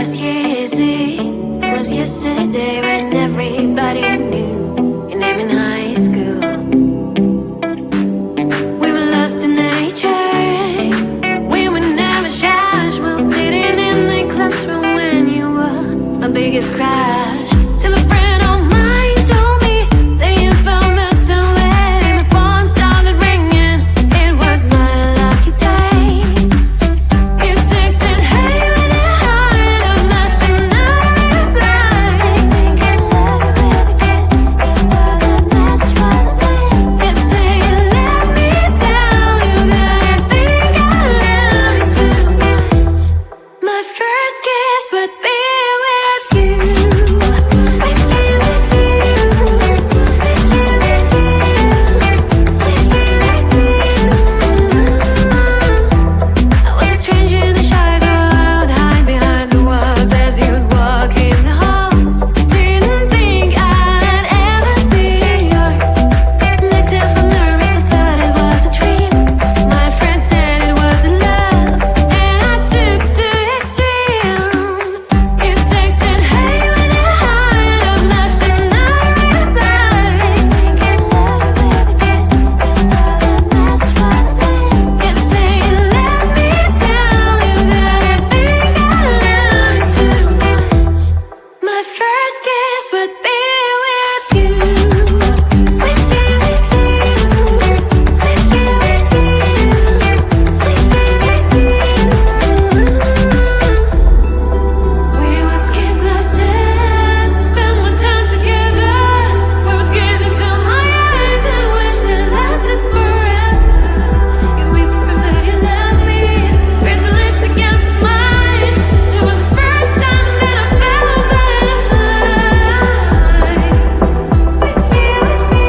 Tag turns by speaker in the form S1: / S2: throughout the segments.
S1: ask easy. It was yesterday when everybody knew your name in high school. We were lost in nature. We were never shy. We were sitting in the classroom when you were my biggest crush. Till a friend of mine told me that you found the way. My phone started ringing. It was my lucky day. You texted, hey, when you hide, I'm lost and now I reply. I think I love you with a kiss. You thought that message was a bliss. You say, let me tell you that I think I love you too much. My first kiss would be with you. I was a stranger in the shy crowd, hide behind the walls as you'd walk in the halls. Didn't think I'd ever be yours. Next day I felt nervous, I thought it was a dream. My friend said it was a love, and I took it to extreme. You texted, hey, when you hide, I'm lost and now I reply. I think I love you with a kiss. You thought that message was a bliss. You say, let me tell you that I think I love you too much. My first kiss would be with you. With you, with you. With you, with you. With you, with you. We would skip classes to spend more time together. We would gaze into my eyes and wish that lasted forever. You whispered that you love me, raised your lips against mine. It was the first time that I felt butterflies. With me, with me.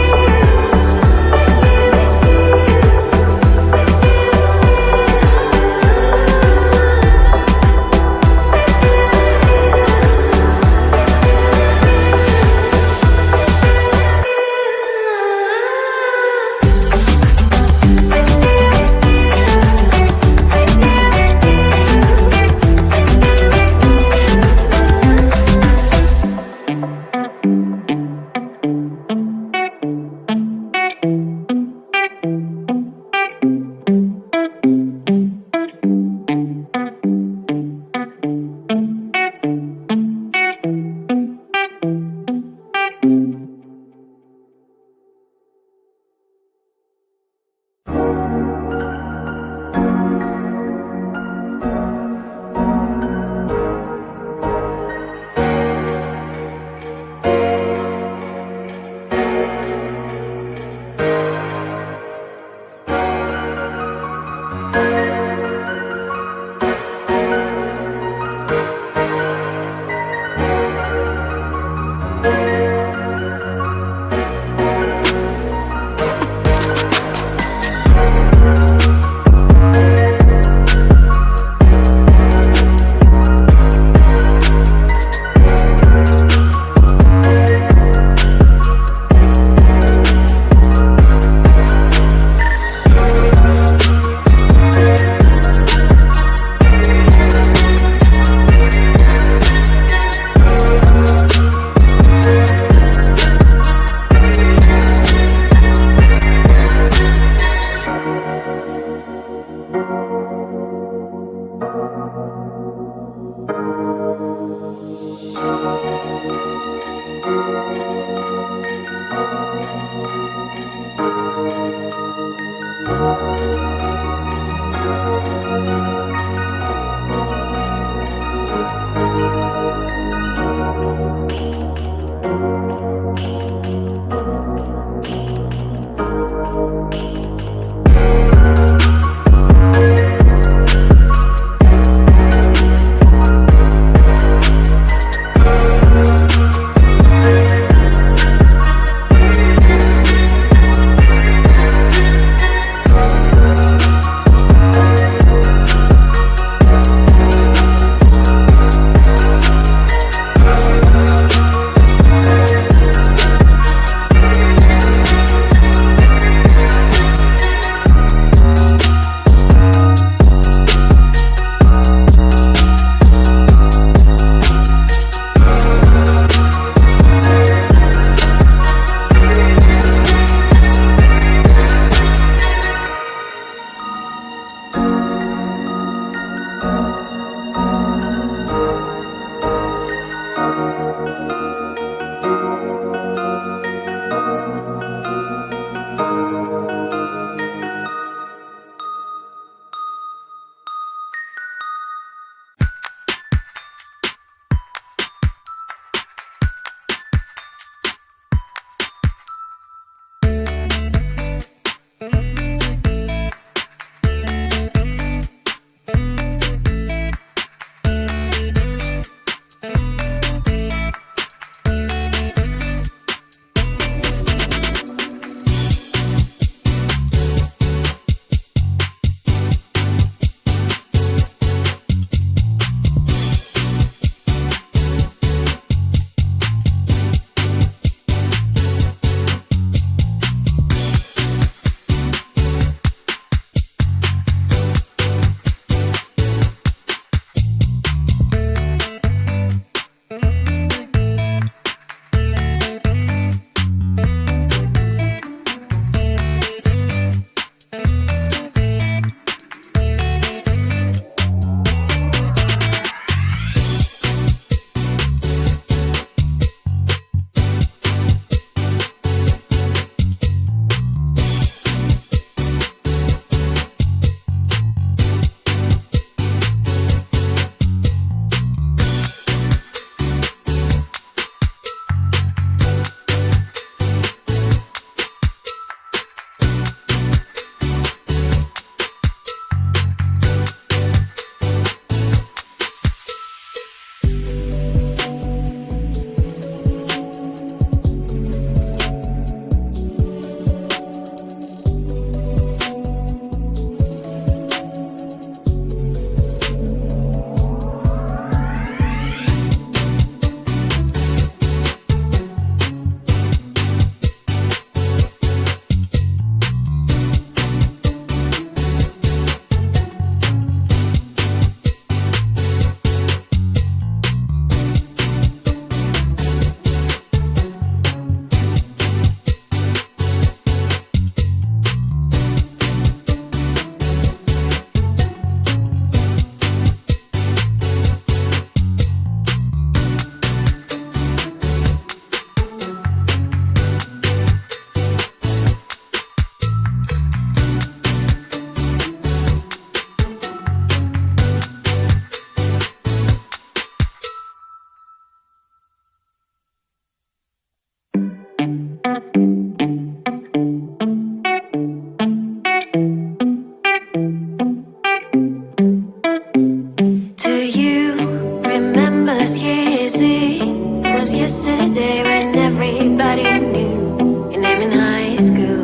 S1: rest easy. It was yesterday when everybody knew your name in high school.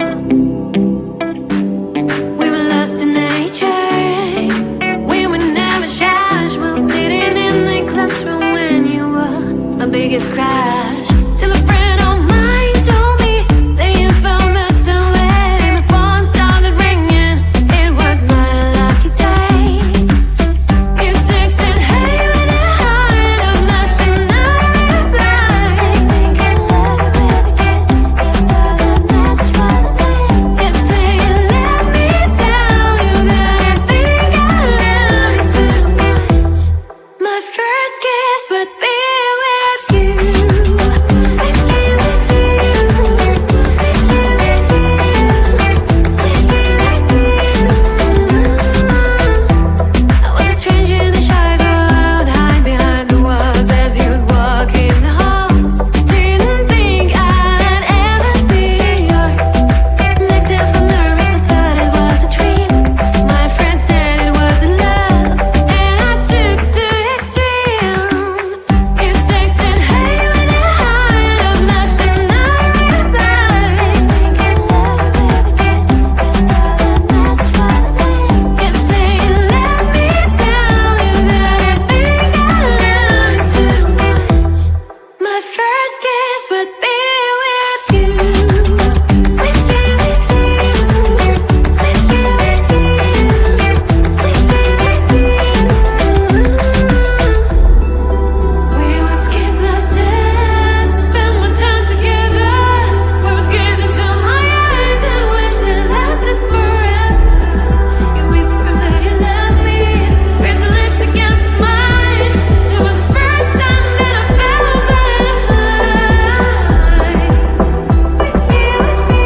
S1: We were lost in nature. We were never shy. While sitting in the classroom when you were my biggest crush. Till a friend of mine told me that you found the way. My phone started ringing. It was my lucky day. You texted, hey, when I hide, I'm lost and I replied. I think I love you with a kiss. You thought that message was a bliss. You say, let me tell you that I think I love you too much. My first kiss would be with you. With you, with you. I was a stranger in the shy crowd, hide behind the walls as you'd walk in the halls. Didn't think I'd ever be yours. Next day I felt nervous, I thought it was a dream. My friend said it was a love, and I took it to extreme. You texted, hey, when I hide, I'm lost and I replied. I think I love you with a kiss. You thought that message was a bliss. You say, let me tell you that I think I love you too much. My first kiss would be with you. With you, with you. With you, with you. We would skip classes to spend more time together. We would gaze into my eyes and wish that lasted forever. You whispered that you loved me, raised your lips against mine. It was the first time that I felt butterflies. With me, with me.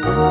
S2: Thank